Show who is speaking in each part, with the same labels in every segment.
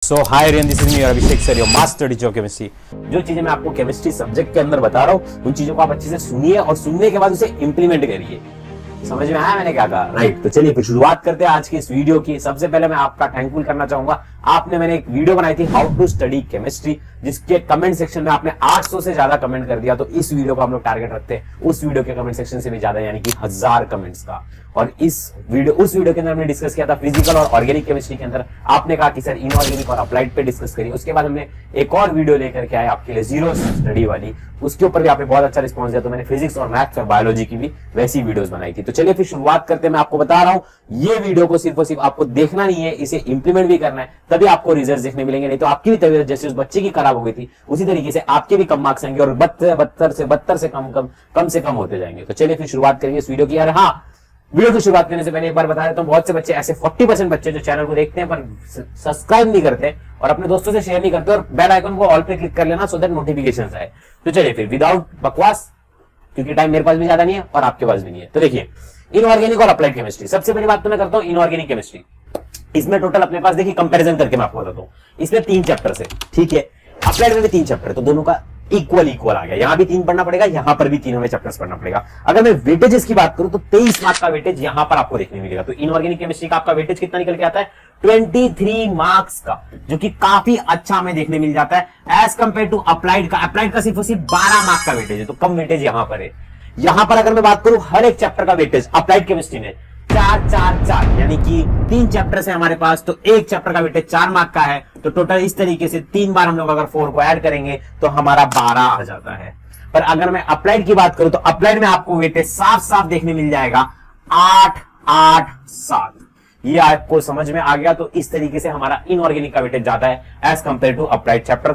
Speaker 1: So hi rayon, this is me Abhishek sir, your master teacher of chemistry. जो चीजें मैं आपको chemistry subject के अंदर बता रहा हूँ उन चीजों को आप अच्छे से सुनिए और सुनने के बाद उसे इंप्लीमेंट करिए। समझ में आया मैंने क्या कहा? राइट। तो चलिए फिर शुरुआत करते हैं आज की इस वीडियो की। सबसे पहले मैं आपका थैंकफुल करना चाहूंगा, मैंने एक वीडियो बनाई थी हाउ टू स्टडी केमिस्ट्री, जिसके कमेंट सेक्शन में आपने 800 से ज्यादा कमेंट कर दिया। तो इस वीडियो को हम लोग टारगेट रखते हैं उस वीडियो के कमेंट सेक्शन से भी ज्यादा, यानी कि 1000 कमेंट्स का। और उस वीडियो के अंदर हमने डिस्कस किया था फिजिकल और ऑर्गेनिक केमिस्ट्री के अंदर। आपने कहा कि सर इनऑर्गेनिक और अप्लाइड पे डिस्कस करिए। उसके बाद हमने एक और वीडियो लेकर के आए आपके लिए जीरो स्टडी वाली, उसके ऊपर भी आपने बहुत अच्छा रिस्पॉन्स दिया। तो मैंने फिजिक्स और मैथ्स और बायोलॉजी की भी वैसी वीडियोस बनाई थी। तो चलिए फिर शुरुआत करते हैं। मैं आपको बता रहा हूं ये वीडियो को सिर्फ और सिर्फ आपको देखना नहीं है, इसे इंप्लीमेंट भी करना है, तभी आपको रिजल्ट देखने मिलेंगे। नहीं तो आपकी भी तबीयत जैसे उस बच्चे की खराब हो गई थी उसी तरीके से आपके भी कम मार्क्स आएंगे और बदतर से कम होते जाएंगे। तो चलिए फिर शुरुआत करेंगे इस वीडियो की। यार हाँ, वीडियो की शुरुआत करने से पहले एक बार बता देता हूं, बहुत से बच्चे ऐसे 40% बच्चे जो चैनल को देखते हैं पर सब्सक्राइब नहीं करते और अपने दोस्तों से शेयर नहीं करते, और बेल आइकन को ऑल पे क्लिक कर लेना सो दैट नोटिफिकेशंस आए। तो चलिए फिर विदाउट बकवास, क्योंकि टाइम मेरे पास भी ज्यादा नहीं है और आपके पास भी नहीं है। तो देखिए, इनऑर्गेनिक और अप्लाइड केमिस्ट्री। सबसे पहली बात तो मैं करता हूं इनऑर्गेनिक केमिस्ट्री। इसमें टोटल अपने पास देखिए कंपैरिजन करके मैं आपको बताता हूं, इसमें 3 चैप्टर्स है, ठीक है। अप्लाइड में भी 3 चैप्टर है, तो दोनों का इक्वल आ गया। यहां भी 3 पढ़ना पड़ेगा, यहां पर भी 3 हमें चैप्टर्स पढ़ना पड़ेगा। अगर मैं वेटेजेस की बात करूं तो 23 मार्क्स का वेटेज यहां पर आपको देखने मिलेगा। तो इनऑर्गेनिक केमिस्ट्री का आपका वेटेज कितना निकल के आता है? 23 मार्क्स का, जो कि काफी अच्छा हमें देखने मिल जाता है एज कंपेयर टू अप्लाइड का। अप्लाइड का सिर्फ 12 मार्क्स का वेटेज है, तो कम वेटेज यहां पर है। यहां पर अगर मैं बात करूं हर एक चैप्टर का वेटेज अप्लाइड केमिस्ट्री में 4, यानी कि 3 चैप्टर है हमारे पास, तो एक चैप्टर का वेटेज 4 मार्क का है। तो टोटल इस तरीके से 3 बार हम लोग अगर 4 को ऐड करेंगे तो हमारा 12 आ जाता है। पर अगर मैं अप्लाइड की बात करूं तो अप्लाइड में आपको वेटेज साफ साफ देखने मिल जाएगा 8, 8, 7। ये आपको समझ में आ गया? तो इस तरीके से हमारा इनऑर्गेनिक का वेटेज ज्यादा है as compare to applied chapter,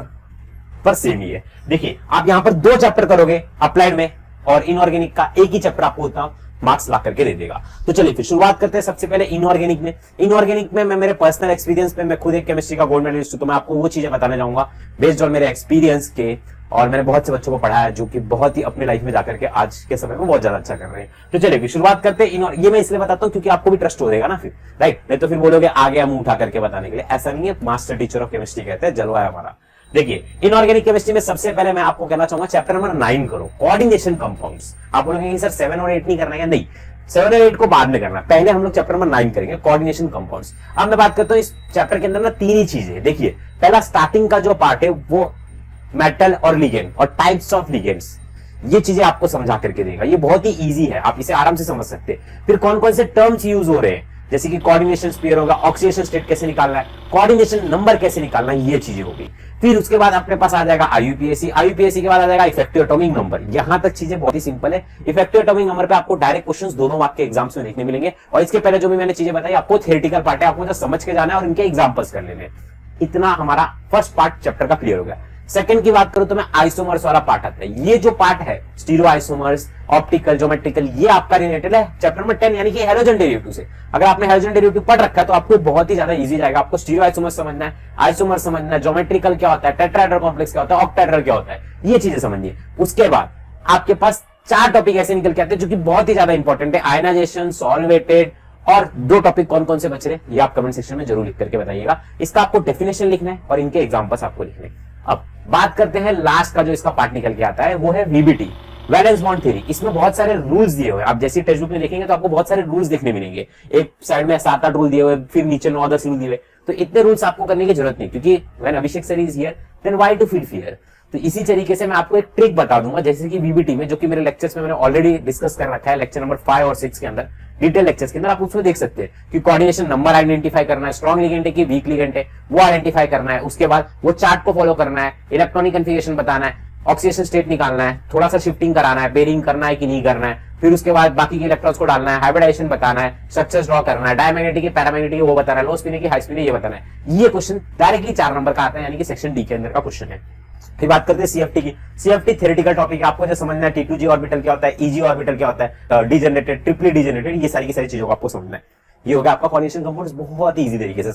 Speaker 1: पर सेम ही है। देखिए, आप यहां पर 2 चैप्टर करोगे अप्लाइड में और इनऑर्गेनिक का एक ही चैप्टर आपको उतना मार्क्स ला करके दे देगा। तो चलिए फिर शुरुआत करते हैं सबसे पहले इनऑर्गेनिक में। इनऑर्गेनिक में मैं मेरे पर्सनल एक्सपीरियंस पे, मैं खुद एक केमिस्ट्री का गोल्ड मेडलिस्ट हूं, तो मैं आपको वो चीजें बताने जाऊंगा बेस्ड ऑन मेरे एक्सपीरियंस के। और मैंने बहुत से बच्चों को पढ़ाया जो कि बहुत ही अपने लाइफ में जाकर के आज के समय में बहुत ज्यादा अच्छा कर रहे हैं। तो चलिए फिर शुरुआत करते हैं। ये मैं इसलिए बताता हूं क्योंकि आपको भी ट्रस्ट हो जाएगा ना फिर, राइट? नहीं तो फिर बोलोगे आ गया मुंह उठा करके बताने के लिए। ऐसा नहीं है, मास्टर टीचर ऑफ केमिस्ट्री कहते हैं, जलवा है हमारा। देखिए, इनऑर्गेनिक केमिस्ट्री में सबसे पहले मैं आपको कहना चाहूंगा चैप्टर नंबर 9 करो, कोऑर्डिनेशन कंपाउंड्स। आप बोलोगे सर 7 और 8 नहीं करना है? नहीं, 7 और 8 को बाद में करना है, पहले हम लोग चैप्टर नंबर 9 करेंगे, कोऑर्डिनेशन कंपाउंड्स। अब मैं बात करता हूं इस चैप्टर के अंदर ना 3 ही चीजें। देखिए, पहला स्टार्टिंग का जो पार्ट है वो मेटल और लिगेंड और टाइप्स ऑफ लिगेंड्स, ये चीजें आपको समझा करके देगा। ये बहुत ही इजी है, आप इसे आराम से समझ सकते हैं। फिर कौन कौन से टर्म्स यूज हो रहे हैं, जैसे कि कोऑर्डिनेशन स्फीयर होगा, ऑक्सीडेशन स्टेट कैसे निकालना है, कोऑर्डिनेशन नंबर कैसे निकालना है, ये चीजें होगी। फिर उसके बाद अपने पास आ जाएगा आईयूपीएसी के बाद आ जाएगा इफेक्टिव एटॉमिक नंबर। यहां तक चीजें बहुत ही सिंपल है। इफेक्टिव एटॉमिक नंबर पे आपको डायरेक्ट क्वेश्चंस दोनों मार्क के एग्जाम्स में देखने मिलेंगे। और इसके पहले जो भी मैंने चीजें बताई आपको थ्योरेटिकल पार्ट है, आपको जस्ट समझ के जाना है और इनके एग्जांपल्स कर लेने। इतना हमारा फर्स्ट पार्ट चैप्टर का क्लियर हो गया। सेकंड की बात करूं तो मैं आइसोमर्स वाला पार्ट आता है। ये जो पार्ट है स्टीरियो आइसोमर्स, ऑप्टिकल, ज्योमेट्रिकल, ये आपका रिलेटेड है चैप्टर नंबर 10 यानी कि हैलोजन डेरिवेटिव से। अगर आपने हैलोजन डेरिवेटिव पढ़ रखा है तो आपको बहुत ही ज्यादा इजी जाएगा। आपको स्टीरियो आइसोमर्स समझना है, आइसोमर्स समझना है, ज्योमेट्रिकल क्या होता है, टेट्राहेड्रल कॉम्प्लेक्स क्या होता है, ऑक्टाहेड्रल क्या होता है, ये चीजें समझिए। उसके बाद आपके पास 4 टॉपिक ऐसे निकल के आते हैं जो कि बहुत ही ज्यादा इंपॉर्टेंट है, आयनाइजेशन, सॉल्वेटेड, और 2 टॉपिक कौन कौन से बच रहे ये आप कमेंट सेक्शन में जरूर लिख करके बताइएगा। इसका आपको डेफिनेशन लिखना है और इनके एग्जांपल्स आपको लिखने। अब बात करते हैं लास्ट का जो इसका पार्ट निकल के आता है, वो है वीबीटी, वैलेंस बॉन्ड थ्योरी। इसमें बहुत सारे रूल्स दिए हुए हैं। आप जैसे टेक्स्ट बुक में देखेंगे तो आपको बहुत सारे रूल्स देखने मिलेंगे। एक साइड में 7-8 रूल दिए हुए, फिर नीचे 9-10 रूल दिए हुए। तो इतने रूल्स आपको करने की जरूरत नहीं, क्योंकि when Abhishek sir is here then why to feel fear. तो इसी तरीके से मैं आपको एक ट्रिक बता दूंगा, जैसे कि वीबीटी में, जो कि मेरे लेक्चर्स में मैंने ऑलरेडी डिस्कस कर रखा है, लेक्चर नंबर 5 और 6 के अंदर, डिटेल लेक्चर्स के अंदर आप उसमें देख सकते हैं कि कोऑर्डिनेशन नंबर आइडेंटिफाई करना है, स्ट्रॉन्ग लिगेंड है कि वीक लिगेंड है वो आइडेंटिफाई करना है। उसके बाद वो चार्ट को फॉलो करना है, इलेक्ट्रॉनिक कन्फिगरेशन बताना है, ऑक्सीडेशन स्टेट निकालना है, थोड़ा सा शिफ्टिंग कराना है, पेयरिंग करना है कि नहीं करना है, फिर उसके बाद बाकी के इलेक्ट्रॉन्स को डालना है, हाइब्रिडाइजेशन बताना है, स्ट्रक्चर्स ड्रॉ करना है, डायमैग्नेटिक की पैरामैग्नेटिक वो बताना है, लो स्पिन की हाई स्पिन ये बताना है। ये क्वेश्चन डायरेक्टली 4 नंबर का आता है, यानी कि सेक्शन डी के अंदर का क्वेश्चन है। फिर बात करते हैं सीएफटी की। सीएफटी थ्योरेटिकल टॉपिक है, आपको जो समझना है T2G ऑर्बिटल क्या होता है, EG ऑर्बिटल क्या होता है, डीजनरेटेड, ट्रिपली डीजनरेटेड, ये सारी की सारी चीजों को आपको समझना है। ये होगा आपका कोऑर्डिनेशन कंपाउंड्स, बहुत ही इजी तरीके से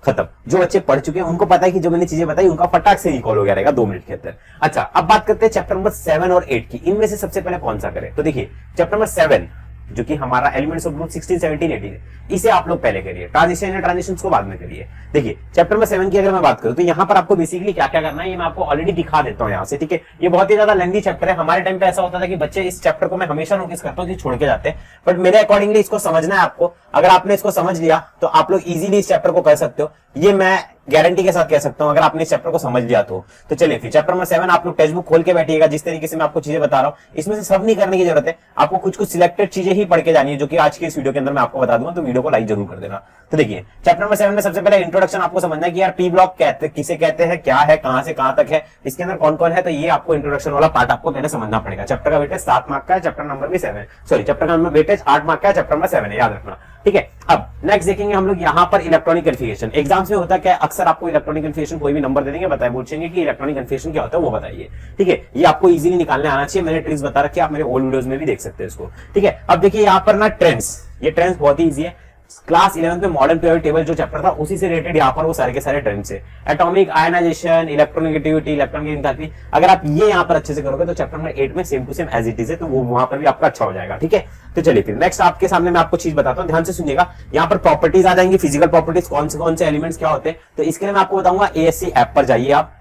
Speaker 1: खत्म। जो बच्चे पढ़ चुके हैं उनको पता है कि जो मैंने चीजें बताई उनका फटाक से रिकॉल हो गया रहेगा 2 मिनट के अंदर। अच्छा, अब बात करते हैं चैप्टर नंबर 7 और 8 की। इनमें से सबसे पहले कौन सा करें? तो देखिए, चैप्टर नंबर 7 जो कि हमारा एलिमेंट्स ऑफ ग्रुप 16, 17, 18 इसे आप लोग पहले करिए, ट्रांजिशन या ट्रांजिशंस को बाद में करिए। देखिए चैप्टर नंबर 7 की अगर मैं बात करूं तो यहाँ पर आपको बेसिकली क्या क्या करना है ये मैं आपको ऑलरेडी दिखा देता हूँ यहाँ से, ठीक है। ये बहुत ही ज्यादा लेंथी चैप्टर है। हमारे टाइम पे ऐसा होता था कि बच्चे इस चैप्टर को मैं हमेशा नोटिस करता हूँ कि छोड़ के जाते हैं, बट मेरे अकॉर्डिंगली इसको समझना है आपको। अगर आपने इसको समझ लिया तो आप लोग इजीली इस चैप्टर को कर सकते हो, ये मैं गारंटी के साथ कह सकता हूं अगर आपने इस चैप्टर को समझ लिया तो चलिए फिर चैप्टर नंबर 7 आप लोग टेक्स्ट बुक खोल के बैठिएगा। जिस तरीके से मैं आपको चीजें बता रहा हूं इसमें से सब नहीं करने की जरूरत है, आपको कुछ कुछ सिलेक्टेड चीजें ही पढ़ के जानी है, जो कि आज के इस वीडियो के अंदर मैं आपको बता दूंगा, तो वीडियो को लाइक जरूर कर देना। तो देखिए चैप्टर नंबर 7 में सबसे पहले इंट्रोडक्शन आपको समझना है कि यार पी ब्लॉक किसे कहते हैं, क्या है, कहां से कहां तक है, इसके अंदर कौन कौन है, तो ये आपको इंट्रोडक्शन वाला पार्ट आपको पहले समझना पड़ेगा। चैप्टर का वेटेज 7 मार्क का है, चैप्टर नंबर भी 7 सॉरी चैप्टर का वेटेज 8 मार्क का है, चैप्टर नंबर 7 है, याद रखना, ठीक है। अब नेक्स्ट देखेंगे हम लोग यहाँ पर इलेक्ट्रॉनिक कन्फिगरेशन। एग्जाम्स में होता क्या, अक्सर आपको इलेक्ट्रॉनिक कन्फिगरेशन कोई भी नंबर दे देंगे, बताए पूछेंगे कि इलेक्ट्रॉनिक कन्फिगरेशन क्या होता है वो बताइए, ठीक है। ये आपको इजीली निकालने आना चाहिए, मैंने ट्रिक्स बता रखी है, आप मेरे ओल्ड वीडियोस में भी देख सकते हैं इसको, ठीक है। अब देखिए यहाँ पर ना ट्रेंड्स, ये ट्रेंड्स बहुत ही ईजी है। क्लास 11 में मॉडर्न पीरियोडिक टेबल जो चैप्टर था उसी से रिलेटेड यहाँ पर वो सारे के सारे ट्रेंड्स है। Atomic ionization, electronegativity, electronic enthalpy, अगर आप ये यहाँ पर अच्छे से करोगे तो चैप्टर नंबर 8 में same to same as it is है, तो वो वहां पर भी आपका अच्छा हो जाएगा, ठीक है। तो चलिए फिर नेक्स्ट आपके सामने मैं आपको चीज बताता हूँ, ध्यान से सुनिएगा। यहाँ पर प्रॉपर्टीज आ जाएंगी, फिजिकल प्रॉपर्टीज, कौन से एलिमेंट्स क्या होते हैं, तो इसके लिए मैं आपको बताऊंगा ASC ऐप पर जाइए, आप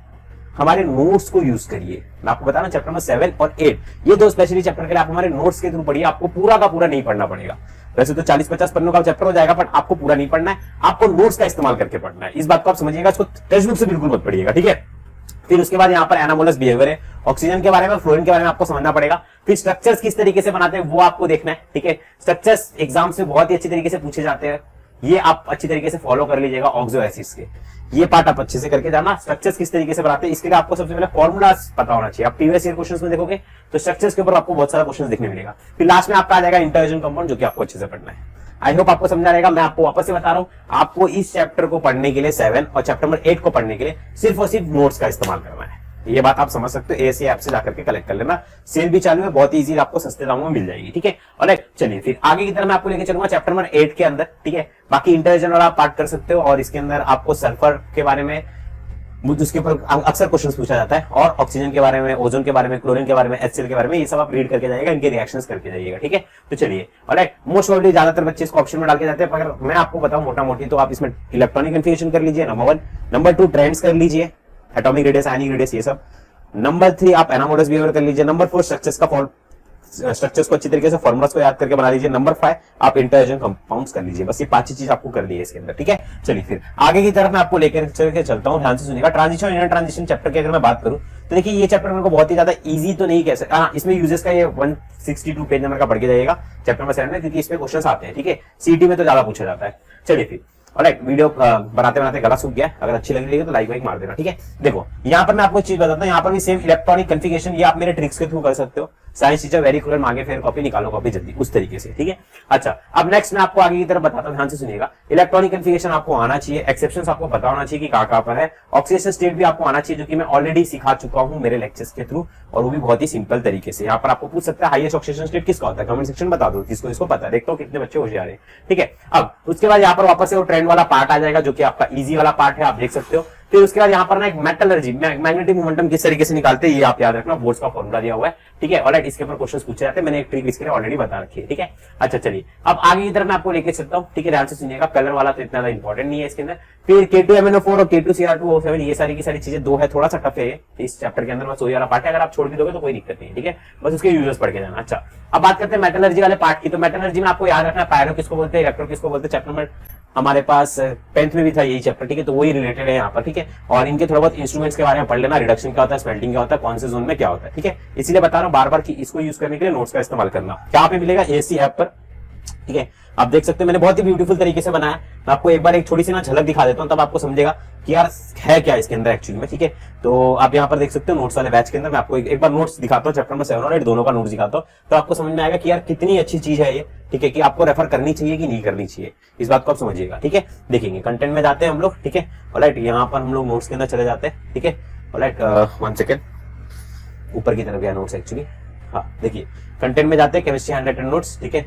Speaker 1: हमारे नोट्स को यूज करिए। मैं आपको बता रहा हूं चैप्टर नंबर 7 और 8 ये दो स्पेशली चैप्टर के लिए आप हमारे नोट्स के थ्रू पढ़िए, आपको पूरा का पूरा नहीं पढ़ना पड़ेगा। वैसे तो 40-50 पन्नों का चैप्टर हो जाएगा, बट आपको पूरा नहीं पढ़ना है, आपको नोट्स का इस्तेमाल करके पढ़ना है, इस बात को आप समझिएगा। इसको टेक्स्ट बुक से बिल्कुल मत पढ़िएगा, ठीक है। फिर उसके बाद यहाँ पर एनामोलस बिहेवियर है, ऑक्सीजन के बारे में, फ्लोरीन के बारे में आपको समझना पड़ेगा। फिर स्ट्रक्चर्स किस तरीके से बनाते हैं वो आपको देखना है, ठीक है। स्ट्रक्चर्स एग्जाम से बहुत ही अच्छी तरीके से पूछे जाते हैं, ये आप अच्छी तरीके से फॉलो कर लीजिएगा। ऑक्सो एसिड्स के ये पार्ट आप अच्छे से करके जाना। स्ट्रक्चर्स किस तरीके से बनाते हैं इसके लिए आपको सबसे पहले फॉर्मूलास पता होना चाहिए। आप प्रीवियस ईयर क्वेश्चंस में देखोगे तो स्ट्रक्चर्स के ऊपर आपको बहुत सारा क्वेश्चन देखने मिलेगा। फिर लास्ट में आपका आ जाएगा इंटरजेन कंपाउंड, जो कि आपको अच्छे से पढ़ना है। आई होप आपको समझ आ रहेगा। मैं आपको वापस से बता रहा हूं, आपको इस चैप्टर को पढ़ने के लिए 7 और चैप्टर नंबर 8 को पढ़ने के लिए सिर्फ और सिर्फ नोट्स का इस्तेमाल करना है। ये बात आप समझ सकते हो, ASC ऐप से जाकर के कलेक्ट कर लेना। सेल भी चालू है, बहुत इजी, आपको सस्ते दामों में मिल जाएगी, ठीक है। और चलिए फिर आगे की तरफ मैं आपको लेके चलूंगा चैप्टर नंबर 8 के अंदर, ठीक है। बाकी इंटरजेन वाला आप पार्ट कर सकते हो, और इसके अंदर आपको सल्फर के बारे में उसके ऊपर अक्सर क्वेश्चन पूछा जाता है, और ऑक्सीजन के बारे में, ओजोन के बारे में, क्लोरीन के बारे में, HCl के बारे में, ये सब आप रीड करके जाइएगा, इनके रिएक्शंस करके जाइएगा, ठीक है। तो चलिए, ऑलराइट, मोस्ट प्रोबेबली ज्यादातर बच्चे इसको ऑप्शन में डाल के जाते हैं, अगर मैं आपको बताऊं मोटा मोटी तो आप इसमें इलेक्ट्रॉनिक कन्फिगरेशन कर लीजिए नंबर 1, नंबर 2 ट्रेंड्स कर लीजिए, एटॉमिक रेडियस, आयनिक रेडियस, ये सब। नंबर 3 आप एनामोलस बिहेवियर कर लीजिए। नंबर 4 स्ट्रक्चर्स को अच्छी तरीके से फॉर्मुलास को याद करके बना लीजिए। नंबर 5 आप इंटरजेन कंपाउंड्स कर लीजिए। बस ये 5 चीज आपको कर ली है इसके अंदर, ठीक है। चलिए फिर आगे की तरफ मैं आपको लेकर चलता हूं, ध्यान से सुनिएगा। ट्रांजिशन और इंटर ट्रांजिशन चैप्टर की अगर मैं बात करूं तो देखिए ये चैप्टर मेरे को बहुत ही ज्यादा इजी तो नहीं कह सकता, इसमें यूजेस का ये 162 पेज नंबर का पढ़ के जाइएगा चैप्टर नंबर 7 में, क्योंकि इसमें क्वेश्चन आते हैं, ठीक है। CET में तो ज्यादा पूछा जाता है। चलिए फिर, ऑलराइट, वीडियो बनाते बनाते गला सूख गया, अगर अच्छी लग रही है तो लाइक वाइक मार देना, ठीक है। देखो यहाँ पर मैं आपको एक चीज बताता हूँ, यहाँ पर भी सेम इलेक्ट्रॉनिक कन्फिगरेशन, ये आप मेरे ट्रिक्स के थ्रू कर सकते हो। साइंस टीचर वेरी क्लियर, मांगे फिर कॉपी निकालो कॉपी जल्दी, उस तरीके से, ठीक है। अच्छा, अब नेक्स्ट मैं आपको आगे की तरफ बताता हूँ, ध्यान से सुनिएगा। इलेक्ट्रॉनिक कन्फिगरेशन आपको आना चाहिए, एक्सेप्शंस आपको पता होना चाहिए कि कहाँ पर है, ऑक्सीडेशन स्टेट भी आपको आना चाहिए, जो कि मैं ऑलरेडी सिखा चुका हूँ मेरे लेक्चर्स के थ्रू, और वो भी बहुत ही सिंपल तरीके से। यहाँ पर आपको पूछ सकता है हाईएस्ट ऑक्सीडेशन स्टेट किसका होता है, कमेंट सेक्शन बता दो किसको इसको पता है, देखता हूँ कितने बच्चे होशियार हैं, ठीक है। अब उसके बाद यहाँ पर वापस से वो ट्रेंड वाला पार्ट आ जाएगा, जो कि आपका इजी वाला पार्ट है, आप देख सकते हो। फिर उसके बाद यहाँ पर ना एक मेटलर्जी, मैग्नेटिक मोमेंटम किस तरीके से निकालते हैं ये आप याद रखना, बोर्ड्स का फॉर्मूला दिया हुआ है, ठीक है। ऑलराइट, इसके ऊपर क्वेश्चंस पूछे जाते हैं, मैंने एक ट्रिक इसके लिए ऑलरेडी बता रखी है, ठीक है। अच्छा चलिए, अब आगे की तरफ मैं आपको लेके चलता हूँ, ठीक है। ध्यान से सुनिएगा, कलर वाला तो इतना ज्यादा इंपॉर्टेंट नहीं है इसके अंदर। फिर K2MnO4 और K2Cr2O7, ये सारी की सारी चीजें दो है, थोड़ा सा टफ है इस चैप्टर के अंदर, बस वही वाला पार्ट है, अगर आप छोड़ भी दोगे तो कोई दिक्कत नहीं है, ठीक है। बस उसके यूजर्स पढ़ के जाना। अच्छा, अब बात करते हैं मेटलर्जी वाले पार्ट की। तो मेटलर्जी में आपको याद रखना है पायरो किसको बोलते हैं, इलेक्ट्रो किसको बोलते हैं। चैप्टर नंबर हमारे पास 10th में भी था यही चैप्टर, ठीक है, तो वही रिलेटेड है यहाँ पर, ठीक है। और इनके थोड़ा बहुत इंस्ट्रूमेंट्स के बारे में पढ़ लेना, रिडक्शन क्या होता है, स्मेल्टिंग क्या होता है, कौन से जोन में क्या होता है, ठीक है। इसीलिए बता रहा हूँ बार बार कि इसको यूज करने के लिए नोट्स का इस्तेमाल करना। क्या पे मिलेगा, ASC ऐप पर, ठीक है। आप देख सकते हैं मैंने बहुत ही ब्यूटीफुल तरीके से बनाया। मैं आपको एक बार एक छोटी सी ना झलक दिखा देता हूँ, तब आपको समझेगा कि यार है क्या इसके अंदर एक्चुअली में, ठीक है। तो आप यहाँ पर देख सकते हो नोट्स वाले बैच के अंदर मैं आपको एक बार नोट्स दिखाता हूँ, चैप्टर नंबर 7 और 8 दोनों का नोट्स दिखाता हूँ, तो आपको समझ में आएगा कि यार कितनी अच्छी चीज है ये, ठीक है, कि आपको रेफर करनी चाहिए कि नहीं करनी चाहिए, इस बात को आप समझिएगा, ठीक है। देखेंगे कंटेंट में जाते हैं हम लोग, ठीक है। ऑलराइट, यहाँ पर हम लोग नोट्स के अंदर चले जाते हैं, ठीक है। ऑलराइट, 1 सेकेंड, ऊपर की तरफ गया नोट्स एक्चुअली, हाँ देखिए कंटेंट में जाते हैं, केमिस्ट्री हैंडराइटन नोट्स, ठीक है।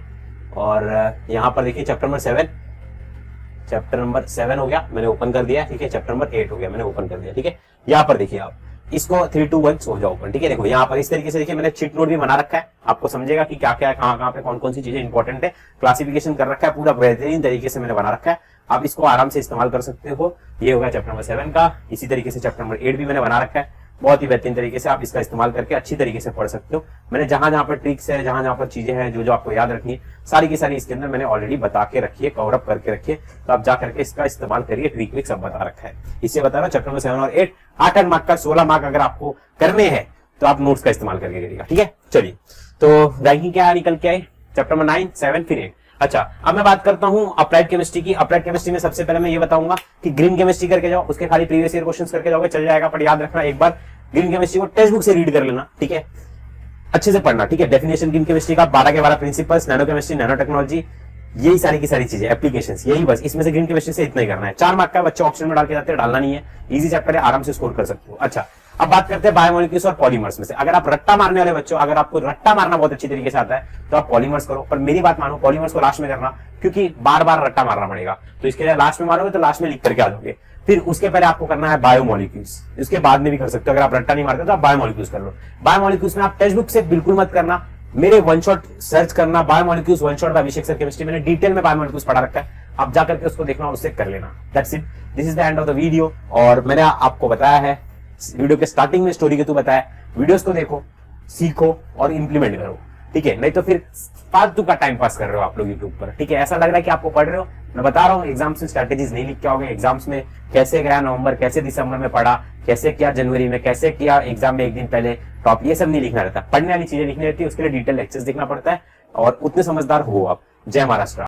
Speaker 1: और यहाँ पर देखिए चैप्टर नंबर 7 हो गया, मैंने ओपन कर दिया, ठीक है। चैप्टर नंबर 8 हो गया, मैंने ओपन कर दिया, ठीक है। यहाँ पर देखिए आप इसको 3 2 1 सो जाओ। ठीक है, देखो यहाँ पर इस तरीके से देखिए मैंने चिट नोट भी बना रखा है, आपको समझेगा कि क्या क्या है, कहाँ पे कौन कौन सी चीजें इंपॉर्टेंट है, क्लासिफिकेशन कर रखा है, पूरा बेहतरीन तरीके से मैंने बना रखा है। आप इसको आराम से इस्तेमाल कर सकते हो। ये होगा चैप्टर नंबर 7 का। इसी तरीके से चैप्टर नंबर 8 भी मैंने बना रखा है, बहुत ही बेहतरीन तरीके से आप इसका इस्तेमाल करके अच्छी तरीके से पढ़ सकते हो। मैंने जहां जहां पर ट्रिक्स है, जहां जहां पर चीजें हैं जो जो आपको याद रखनी है, सारी की सारी इसके अंदर मैंने ऑलरेडी बता के रखी है, कवर अप करके रखी है। तो आप जा करके इसका इस्तेमाल करिए, ट्रिक विक सब बता रखा है। इससे बता रहा हूं चैप्टर नंबर 7 और 8 8 मार्क का 16 मार्क अगर आपको करने हैं तो आप नोट्स का इस्तेमाल करके करिएगा। ठीक है, चलिए तो रैंकिंग क्या निकल के आई, चैप्टर नंबर 9 7 फिर 8। अच्छा, अब मैं बात करता हूं अप्लाइड केमिस्ट्री की। अप्लाइड केमिस्ट्री में सबसे पहले मैं ये बताऊंगा कि ग्रीन केमिस्ट्री करके जाओ, उसके खाली प्रीवियस ईयर क्वेश्चंस करके जाओगे चल जाएगा, पर याद रखना एक बार ग्रीन केमिस्ट्री को टेक्स्ट बुक से रीड कर लेना। ठीक है, अच्छे से पढ़ना। ठीक है, डेफिनेशन ग्रीन केमिस्ट्री का 12 के 12 principles, nano chemistry, nano technology, यही सारी की सारी चीजें, एप्लीकेशंस, यही बस इसमें से ग्रीन केमिस्ट्री से इतना ही करना है। 4 मार्क का बच्चे ऑप्शन में डाल के जाते हैं, डालना नहीं है, इजी चैप्टर है, आराम से स्कोर कर सकते हो। अच्छा, अब बात करते हैं बायोमोलिक्यूल्स और पॉलीमर्स में से। अगर आप रट्टा मारने वाले बच्चों, अगर आपको रट्टा मारना बहुत अच्छी तरीके से आता है तो आप पॉलीमर्स करो, पर मेरी बात मानो, पॉलीमर्स को लास्ट में करना, क्योंकि बार बार रट्टा मारना पड़ेगा। तो इसके लिए लास्ट में मारोगे तो लास्ट में लिख करके आ जाओगे। फिर उसके पहले आपको करना है बायोमोलिक्यूल्स, इसके बाद में भी कर सकते हो। अगर आप रट्टा नहीं मारते तो आप बायोमोलिक्यूल्स कर लो। बायोमोलिक्यूल्स में आप टेक्स्ट बुक से बिल्कुल मत करना, मेरे वन शॉट सर्च करना, बायोमोलिक्यूल्स वन शॉट अभिषेक सर केमिस्ट्री, मैंने डिटेल में बायोमोलिक्यूल्स पढ़ा रखा है, आप जाकर के उसको देखना और उससे कर लेना। That's it, this is the end of the video. और मैंने आपको बताया है वीडियो के स्टार्टिंग में स्टोरी के थ्रू बताया, वीडियोस को देखो, सीखो और इंप्लीमेंट करो। ठीक है, नहीं तो फिर फालतू का टाइम पास कर रहे हो आप लोग यूट्यूब पर। ठीक है, ऐसा लग रहा है कि आपको पढ़ रहे हो, मैं बता रहा हूँ एग्जाम्स में स्ट्रैटेजीज नहीं लिख के आओगे। एग्जाम्स में कैसे गया नवंबर, कैसे दिसंबर में पढ़ा, कैसे किया जनवरी में, कैसे किया एग्जाम में एक दिन पहले टॉप, ये सब नहीं लिखना रहता। पढ़ने वाली चीजें लिखनी रहती है, उसके लिए डिटेल लेक्चर्स देखना पड़ता है और उतने समझदार हो आप। जय महाराष्ट्र।